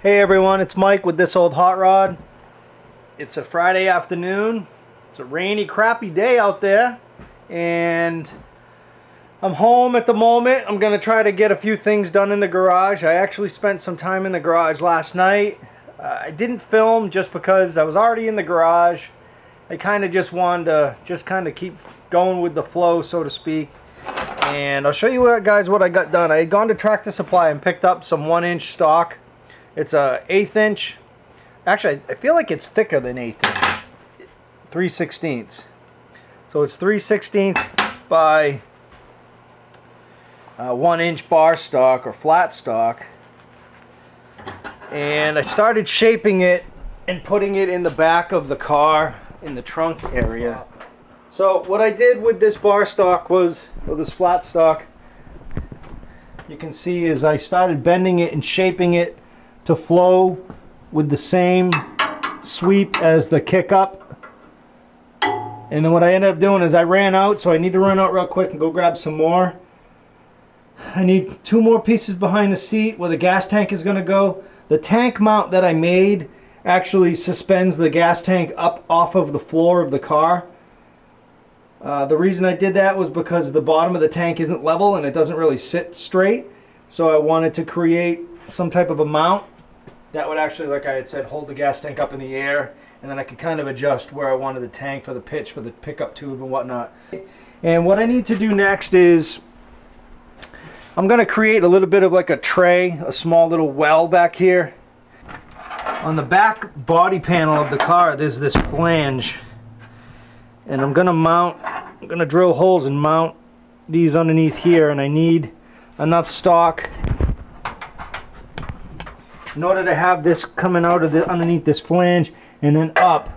Hey everyone, it's Mike with This Old Hot Rod. It's a Friday afternoon. It's a rainy, crappy day out there, and I'm home at the moment. I'm gonna try to get a few things done in the garage. I actually spent some time in the garage last night. I didn't film just because I was already in the garage. I kind of just wanted to keep going with the flow, so to speak. And I'll show you guys what I got done. I had gone to Tractor Supply and picked up some 1-inch stock. It's a 1/8 inch. Actually, I feel like it's thicker than 1/8 inch. 3/16. So it's 3/16 by 1-inch bar stock or flat stock. And I started shaping it and putting it in the back of the car in the trunk area. So what I did with this bar stock was, or this flat stock, you can see is I started bending it and shaping it to flow with the same sweep as the kick up. And then what I ended up doing is I ran out, so I need to run out real quick and go grab some more. I need 2 more pieces behind the seat where the gas tank is going to go. The tank mount that I made actually suspends the gas tank up off of the floor of the car. The reason I did that was because the bottom of the tank isn't level and it doesn't really sit straight. So I wanted to create some type of a mount that would actually, like I had said, hold the gas tank up in the air, and then I could kind of adjust where I wanted the tank for the pitch for the pickup tube and whatnot. And what I need to do next is I'm going to create a little bit of like a tray, a small little well back here. On the back body panel of the car, there's this flange, and I'm going to drill holes and mount these underneath here, and I need enough stock in order to have this coming out of the underneath this flange and then up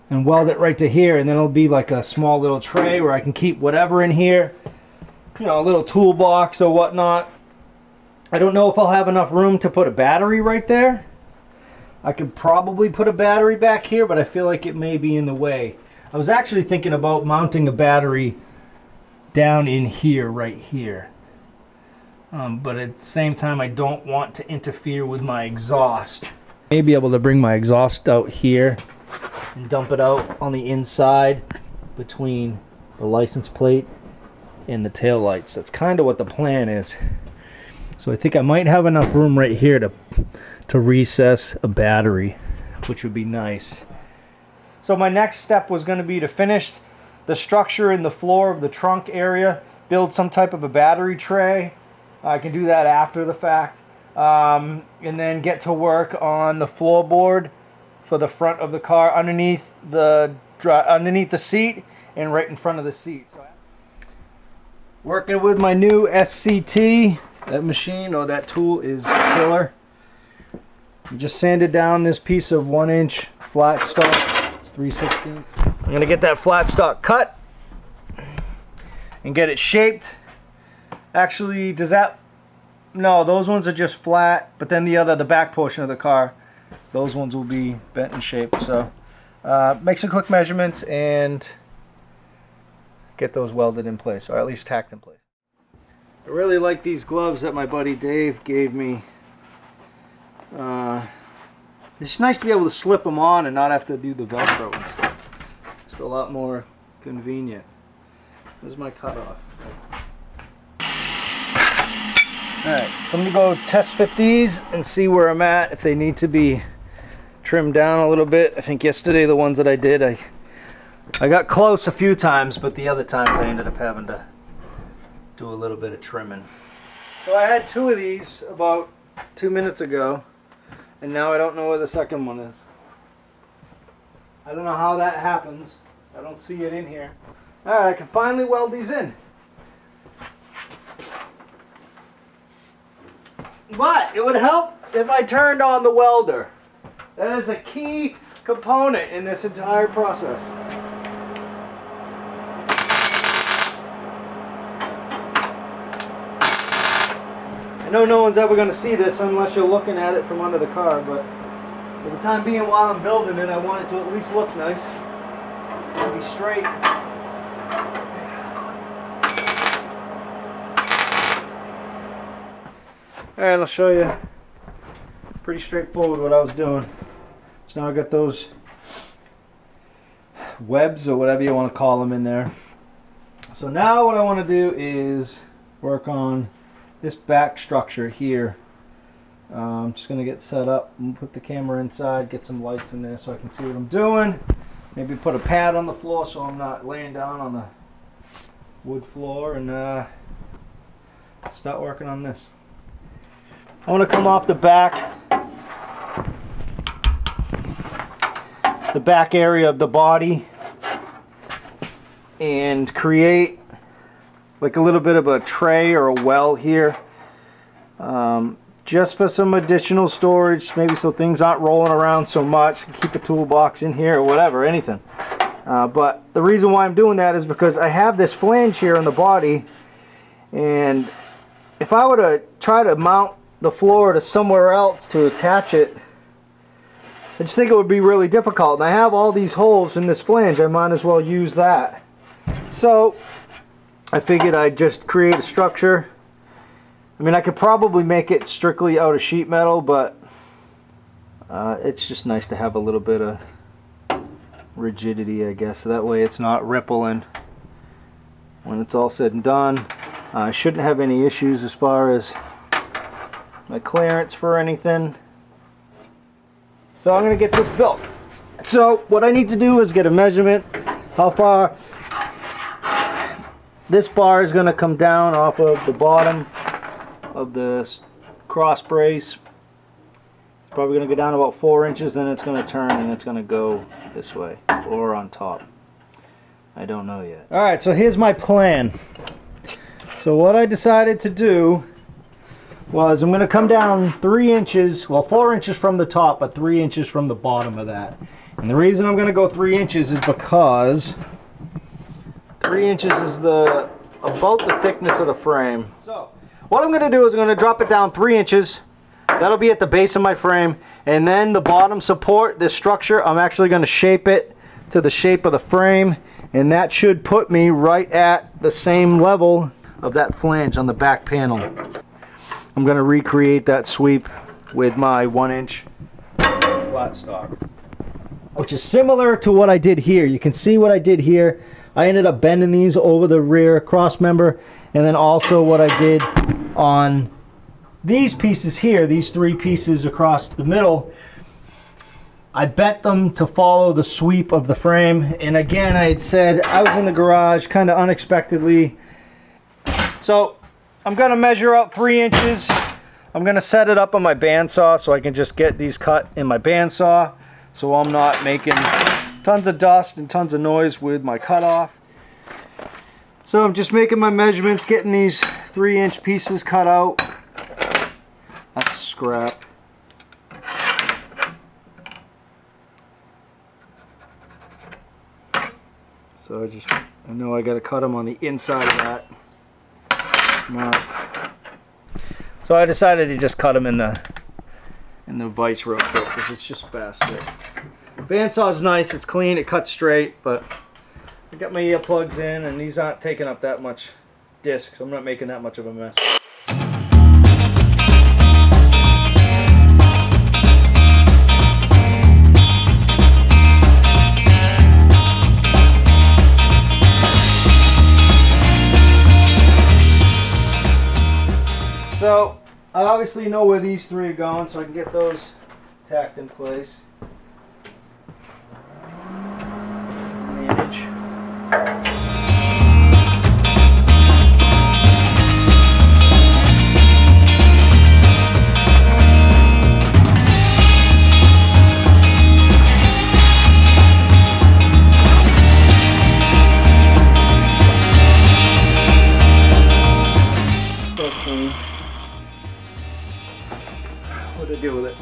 and weld it right to here, and then it'll be like a small little tray where I can keep whatever in here, you know, a little toolbox or whatnot. I don't know if I'll have enough room to put a battery right there. I could probably put a battery back here, but I feel like it may be in the way. I was actually thinking about mounting a battery down in here, right here. But at the same time, I don't want to interfere with my exhaust. I may be able to bring my exhaust out here and dump it out on the inside between the license plate and the tail lights. That's kind of what the plan is. So I think I might have enough room right here to recess a battery, which would be nice. So my next step was going to be to finish the structure in the floor of the trunk area, build some type of a battery tray. I can do that after the fact, and then get to work on the floorboard for the front of the car underneath the seat and right in front of the seat. So, working with my new SCT, that machine or that tool is killer. Just sanded down this piece of 1-inch flat stock. It's 3/16. I'm going to get that flat stock cut and get it shaped. Actually, does that... No, those ones are just flat, but then the back portion of the car, those ones will be bent and shaped. So make some quick measurements and get those welded in place, or at least tacked in place. I really like these gloves that my buddy Dave gave me. It's nice to be able to slip them on and not have to do the Velcro and stuff. It's a lot more convenient. This is my cutoff. Alright, so I'm going to go test fit these and see where I'm at, if they need to be trimmed down a little bit. I think yesterday the ones that I did, I got close a few times, but the other times I ended up having to do a little bit of trimming. So I had 2 of these about 2 minutes ago, and now I don't know where the second one is. I don't know how that happens. I don't see it in here. Alright, I can finally weld these in. But it would help if I turned on the welder. That is a key component in this entire process. I know no one's ever going to see this unless you're looking at it from under the car, but for the time being while I'm building it, I want it to at least look nice. It'll be straight. Alright, I'll show you pretty straightforward what I was doing. So now I got those webs or whatever you want to call them in there. So now what I want to do is work on this back structure here. I'm just going to get set up and put the camera inside, get some lights in there so I can see what I'm doing. Maybe put a pad on the floor so I'm not laying down on the wood floor, and start working on this. I want to come off the back area of the body and create like a little bit of a tray or a well here, just for some additional storage, maybe so things aren't rolling around so much. Keep a toolbox in here or whatever, anything. But the reason why I'm doing that is because I have this flange here on the body, and if I were to try to mount the floor to somewhere else to attach it, I just think it would be really difficult. And I have all these holes in this flange, I might as well use that. So I figured I'd just create a structure. I mean, I could probably make it strictly out of sheet metal, but it's just nice to have a little bit of rigidity, I guess, so that way it's not rippling when it's all said and done. I shouldn't have any issues as far as my clearance for anything. So I'm going to get this built. So what I need to do is get a measurement how far this bar is going to come down off of the bottom of the cross brace. It's probably going to go down about 4 inches, then it's going to turn and it's going to go this way or on top. I don't know yet. Alright, so here's my plan. So what I decided to do was I'm going to come down 3 inches, well 4 inches from the top, but 3 inches from the bottom of that. And the reason I'm going to go 3 inches is because 3 inches is about the thickness of the frame. So what I'm going to do is I'm going to drop it down 3 inches. That'll be at the base of my frame, and then the bottom support, this structure, I'm actually going to shape it to the shape of the frame, and that should put me right at the same level of that flange on the back panel. I'm going to recreate that sweep with my 1-inch flat stock, which is similar to what I did here. You can see what I did here. I ended up bending these over the rear cross member, and then also what I did on these pieces here, these 3 pieces across the middle, I bent them to follow the sweep of the frame. And again, I had said I was in the garage kind of unexpectedly. So I'm going to measure out 3 inches. I'm going to set it up on my bandsaw so I can just get these cut in my bandsaw, so I'm not making tons of dust and tons of noise with my cutoff. So I'm just making my measurements, getting these 3-inch pieces cut out. That's scrap. So I know I got to cut them on the inside of that. So I decided to just cut them in the vise real quick because it's just faster. Bandsaw's nice, it's clean, it cuts straight, but I got my earplugs in and these aren't taking up that much disc, so I'm not making that much of a mess. So I obviously know where these 3 are going, so I can get those tacked in place. Manage. What did I do with it?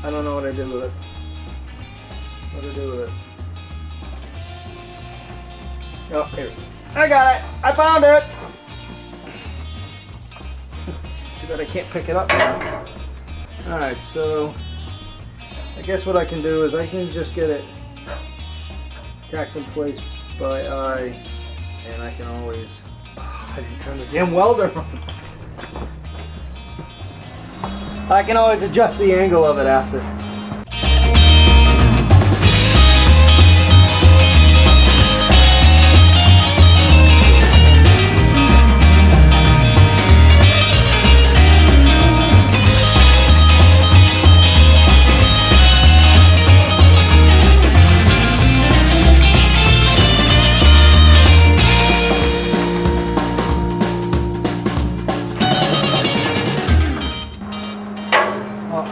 I don't know what I did with it. What did I do with it? Oh, here. I got it! I found it! Too bad I can't pick it up now. Alright, so I guess what I can do is I can just get it tacked in place by eye, and I can always... Oh, I didn't turn the damn welder on. I can always adjust the angle of it after.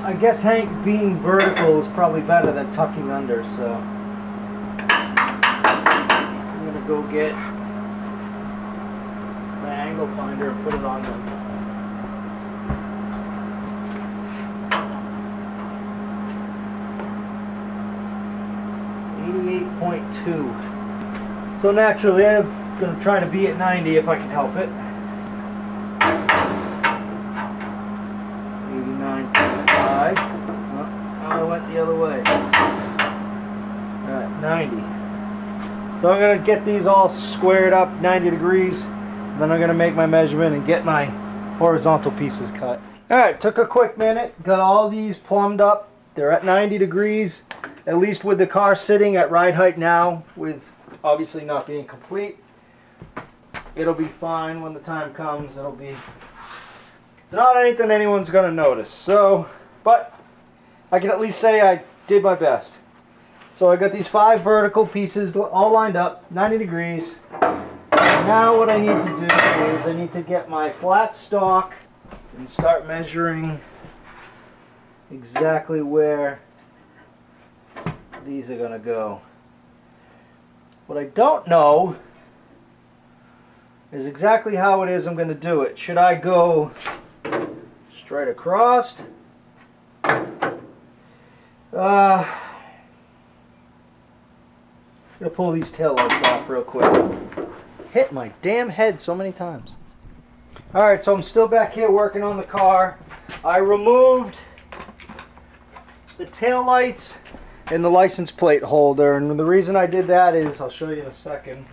I guess Hank being vertical is probably better than tucking under, so I'm gonna go get my angle finder and put it on them. .2. So naturally I'm gonna try to be at 90 if I can help it. 89.5. Now I went the other way. Alright, 90. So I'm going to get these all squared up 90 degrees. Then I'm going to make my measurement and get my horizontal pieces cut. Alright, took a quick minute. Got all these plumbed up. They're at 90 degrees. At least with the car sitting at ride height now, with obviously not being complete. It'll be fine when the time comes. It's not anything anyone's going to notice. So, but I can at least say I did my best. So I got these 5 vertical pieces all lined up, 90 degrees. Now what I need to do is I need to get my flat stock and start measuring exactly where these are going to go. What I don't know is exactly how it is I'm going to do it. Should I go straight across? I'm going to pull these tail lights off real quick. Hit my damn head so many times. Alright, so I'm still back here working on the car. I removed the tail lights and the license plate holder, and the reason I did that is, I'll show you in a second,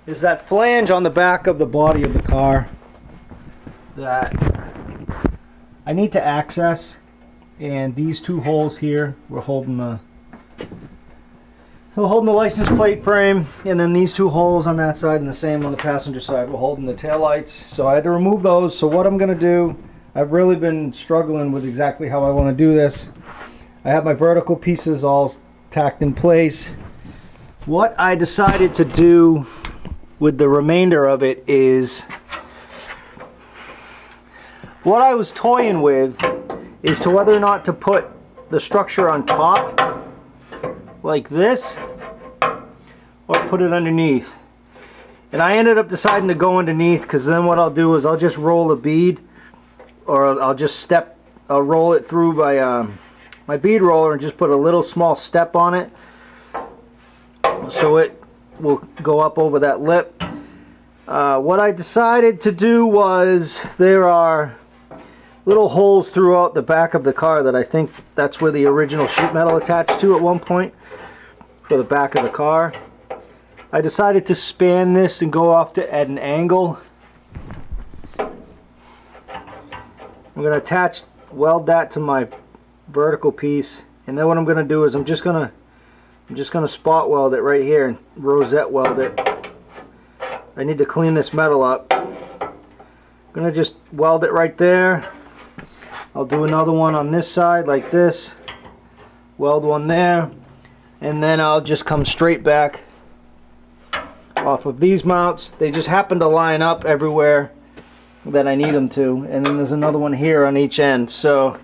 is that flange on the back of the body of the car that I need to access, and these 2 holes here were holding the license plate frame, and then these 2 holes on that side and the same on the passenger side were holding the tail lights. So I had to remove those. So what I'm going to do, I've really been struggling with exactly how I want to do this. I have my vertical pieces all tacked in place. What I decided to do with the remainder of it is, what I was toying with is to whether or not to put the structure on top like this or put it underneath. And I ended up deciding to go underneath, because then what I'll do is I'll just roll a bead, or I'll roll it through by my bead roller and just put a little small step on it so it will go up over that lip. What I decided to do was, there are little holes throughout the back of the car that I think that's where the original sheet metal attached to at one point for the back of the car. I decided to span this and go off at an angle. I'm going to weld that to my vertical piece, and then what I'm going to do is I'm just going to spot weld it right here and rosette weld it. I need to clean this metal up. I'm going to just weld it right there. I'll do another one on this side like this, weld one there, and then I'll just come straight back off of these mounts. They just happen to line up everywhere that I need them to, and then there's another one here on each end. So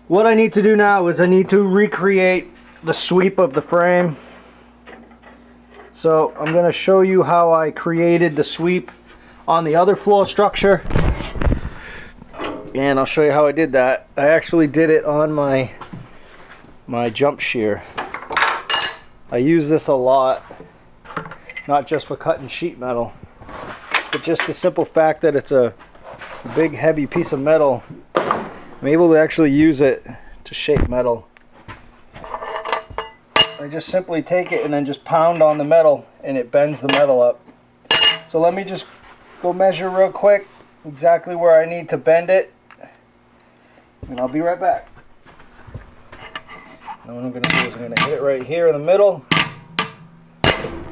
what I need to do now is I need to recreate the sweep of the frame. So I'm going to show you how I created the sweep on the other floor structure, and I'll show you how I did that. I actually did it on my jump shear. I use this a lot, not just for cutting sheet metal, but just the simple fact that it's a big heavy piece of metal. I'm able to actually use it to shape metal. I just simply take it and then just pound on the metal, and it bends the metal up. So let me just go measure real quick exactly where I need to bend it, and I'll be right back. Now what I'm going to do is I'm going to hit it right here in the middle. And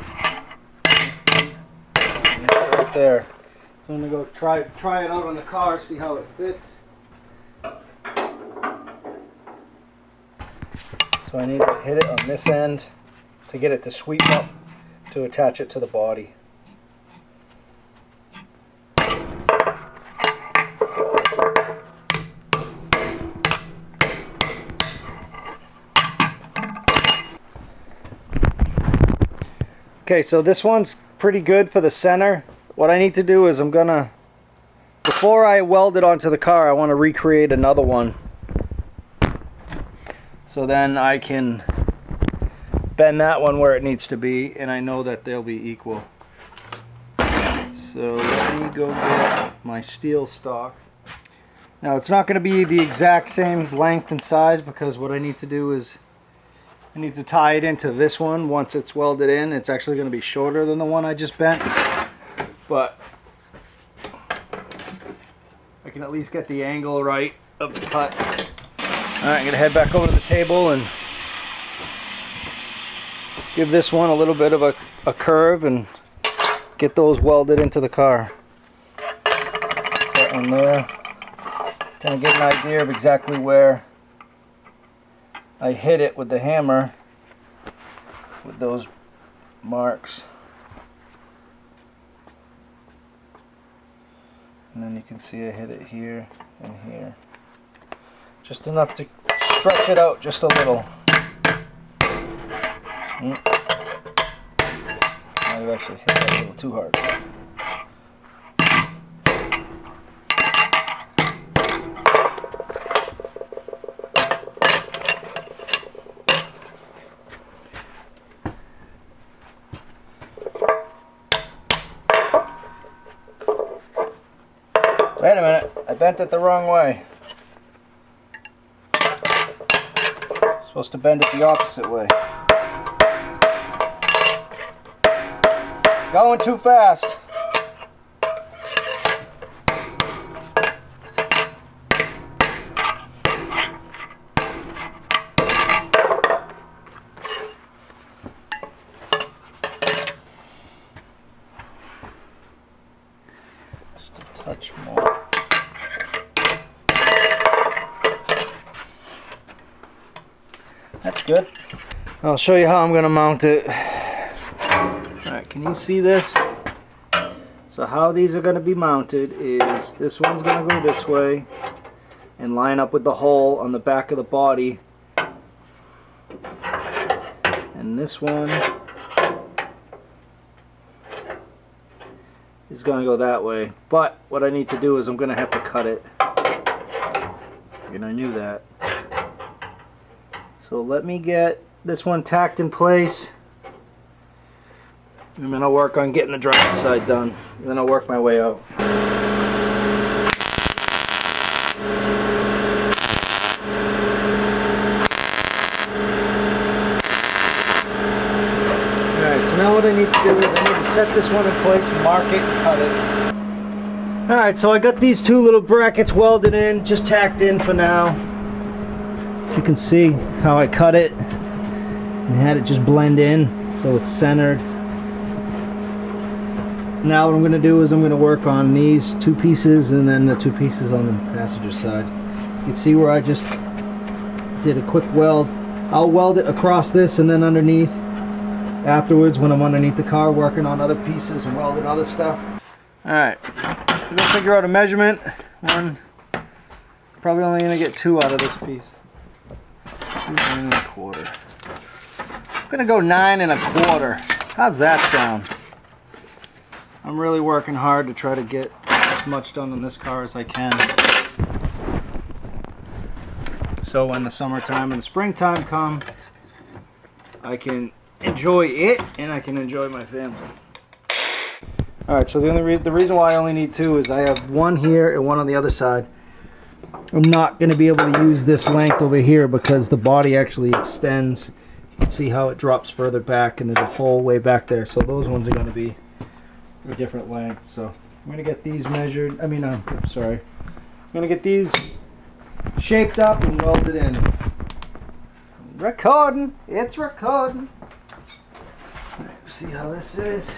hit it right there. So I'm going to go try it out on the car, see how it fits. So I need to hit it on this end to get it to sweep up to attach it to the body. Okay, so this one's pretty good for the center. What I need to do is before I weld it onto the car, I want to recreate another one. So then I can bend that one where it needs to be, and I know that they'll be equal. So let me go get my steel stock. Now it's not going to be the exact same length and size, because what I need to do is I need to tie it into this one. Once it's welded in, it's actually going to be shorter than the one I just bent, but I can at least get the angle right of the cut. Alright, I'm going to head back over to the table and give this one a little bit of a curve and get those welded into the car. That one there. Kind of get an idea of exactly where I hit it with the hammer with those marks. And then you can see I hit it here and here. Just enough to stretch it out just a little. Might have actually hit that a little too hard. Wait a minute, I bent it the wrong way. Supposed to bend it the opposite way. Going too fast. Just a touch more. That's good. I'll show you how I'm going to mount it. Alright, can you see this? So how these are going to be mounted is this one's going to go this way and line up with the hole on the back of the body. And this one is going to go that way. But what I need to do is I'm going to have to cut it. And I knew that. So let me get this one tacked in place. And then I'll work on getting the driver's side done. And then I'll work my way out. Alright, so now what I need to do is I need to set this one in place, mark it, and cut it. Alright, so I got these two little brackets welded in, just tacked in for now. You can see how I cut it and had it just blend in so it's centered. Now what I'm going to do is I'm going to work on these two pieces and then the two pieces on the passenger side. You can see where I just did a quick weld. I'll weld it across this and then underneath afterwards when I'm underneath the car working on other pieces and welding other stuff. Alright, we're going to figure out a measurement. Probably only going to get 2 out of this piece. 9 1/4. I'm gonna go 9 1/4. How's that sound? I'm really working hard to try to get as much done on this car as I can. So when the summertime and the springtime come, I can enjoy it and I can enjoy my family. Alright, so the reason why I only need 2 is I have one here and one on the other side. I'm not going to be able to use this length over here because the body actually extends. You can see how it drops further back and there's a hole way back there. So those ones are going to be a different length. So I'm gonna get these measured. I mean, sorry. I'm gonna get these shaped up and welded in. Recording. It's recording. All right, see how this is.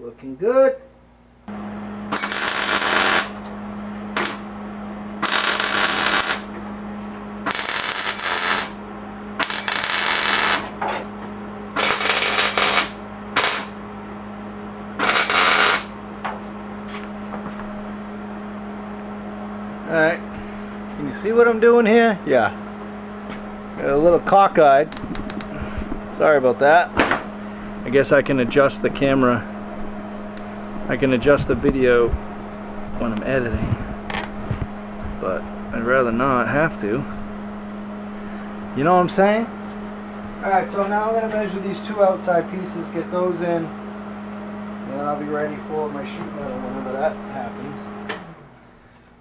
Looking good. Alright, can you see what I'm doing here? Yeah. Got a little cockeyed. Sorry about that. I guess I can adjust the camera. I can adjust the video when I'm editing. But I'd rather not have to. You know what I'm saying? Alright, so now I'm going to measure these two outside pieces, get those in, and I'll be ready for my sheet metal whenever that happens.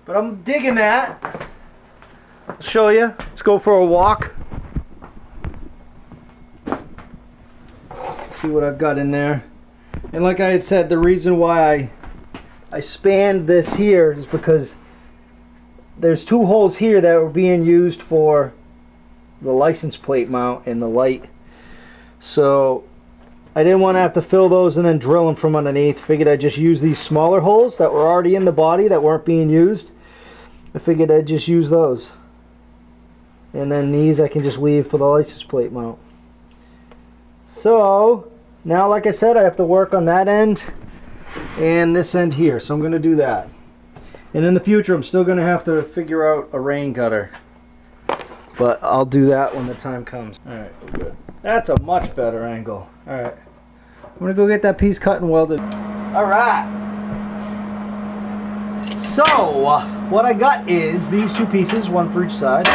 But I'm digging that. I'll show you. Let's go for a walk. Let's see what I've got in there. And like I had said, the reason why I spanned this here is because there's two holes here that were being used for the license plate mount and the light. So I didn't want to have to fill those and then drill them from underneath. Figured I'd just use these smaller holes that were already in the body that weren't being used. I figured I'd just use those. And then these I can just leave for the license plate mount. So now, like I said, I have to work on that end and this end here. So I'm going to do that. And in the future, I'm still going to have to figure out a rain gutter. But I'll do that when the time comes. Alright, we're good. That's a much better angle. Alright. I'm going to go get that piece cut and welded. Alright. So, what I got is these two pieces, one for each side.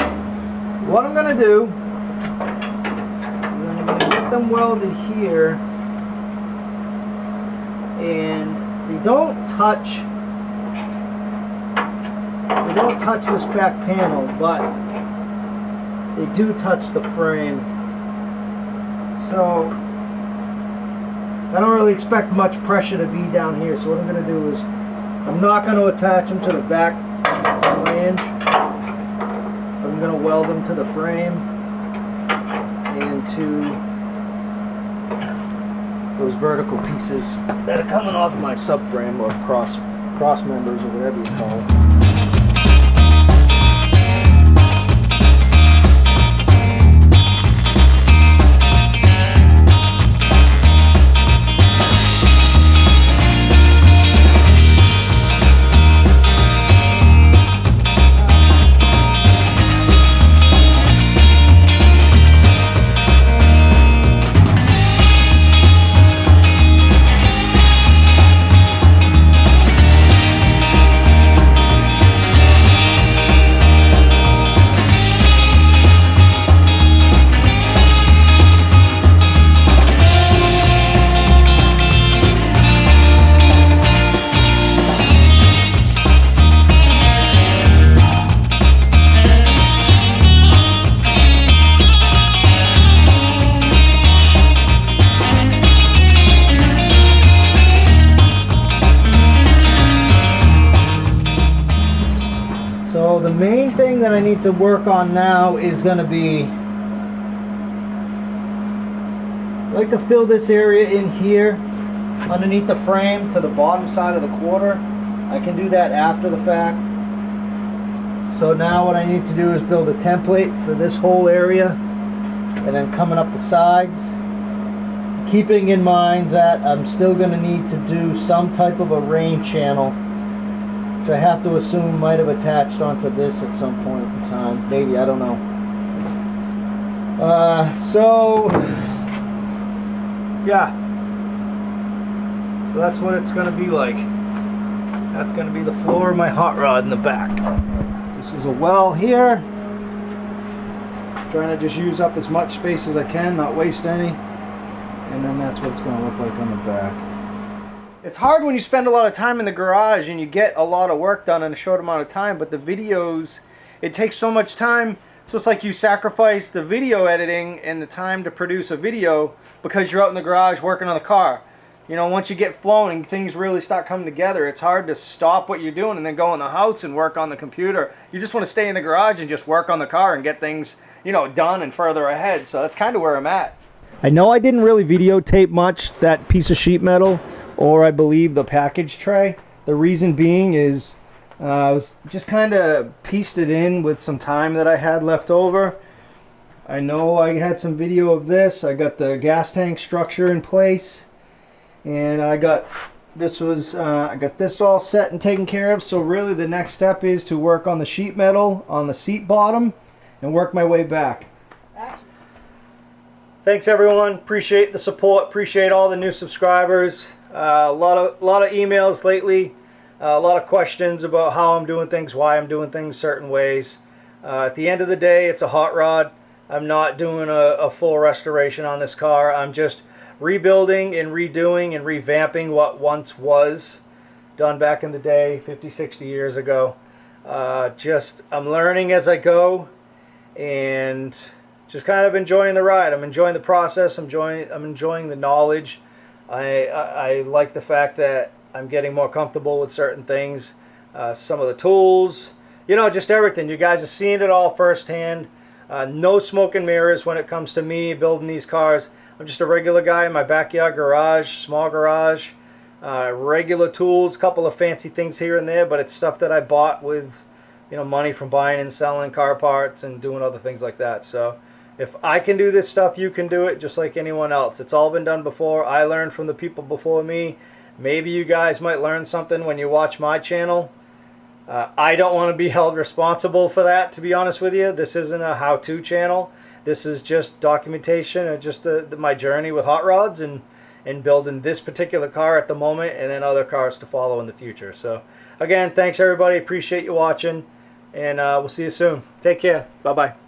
What I'm going to do is I'm going to get them welded here. And they don't touch this back panel, but they do touch the frame. So I don't really expect much pressure to be down here. So what I'm going to do is I'm not going to attach them to the back flange. I'm going to weld them to the frame and to those vertical pieces that are coming off my subframe or cross members or whatever you call it. So the main thing that I need to work on now is going to be, I like to fill this area in here underneath the frame to the bottom side of the quarter. I can do that after the fact. So now what I need to do is build a template for this whole area and then coming up the sides, keeping in mind that I'm still going to need to do some type of a rain channel, which I have to assume might have attached onto this at some point in time. Maybe, I don't know. Yeah. So that's what it's going to be like. That's going to be the floor of my hot rod in the back. This is a well here. Trying to just use up as much space as I can, not waste any. And then that's what it's going to look like on the back. It's hard when you spend a lot of time in the garage and you get a lot of work done in a short amount of time, but the videos, it takes so much time So it's like you sacrifice the video editing and the time to produce a video because you're out in the garage working on the car. You know, once you get flowing, things really start coming together. It's hard to stop what you're doing and then go in the house and work on the computer. You just want to stay in the garage and just work on the car and get things, you know, done and further ahead. So that's kind of where I'm at. I know I didn't really videotape much that piece of sheet metal, or I believe the package tray. The reason being is I was just kind of pieced it in with some time that I had left over. I know I had some video of this. I got the gas tank structure in place. And I got this all set and taken care of. So really the next step is to work on the sheet metal on the seat bottom and work my way back. Thanks everyone, appreciate the support, appreciate all the new subscribers. A lot of emails lately, a lot of questions about how I'm doing things, why I'm doing things certain ways. At the end of the day, it's a hot rod. I'm not doing a full restoration on this car. I'm just rebuilding and redoing and revamping what once was done back in the day, 50, 60 years ago. I'm learning as I go and just kind of enjoying the ride. I'm enjoying the process. I'm enjoying the knowledge. I like the fact that I'm getting more comfortable with certain things, some of the tools, you know, just everything. You guys are seeing it all firsthand. No smoke and mirrors when it comes to me building these cars. I'm just a regular guy in my backyard garage, small garage, regular tools, a couple of fancy things here and there, but it's stuff that I bought with, you know, money from buying and selling car parts and doing other things like that. So if I can do this stuff, you can do it just like anyone else. It's all been done before. I learned from the people before me. Maybe you guys might learn something when you watch my channel. I don't want to be held responsible for that, to be honest with you. This isn't a how-to channel. This is just documentation of just my journey with hot rods and building this particular car at the moment, and then other cars to follow in the future. So again, thanks everybody. Appreciate you watching, and we'll see you soon. Take care. Bye-bye.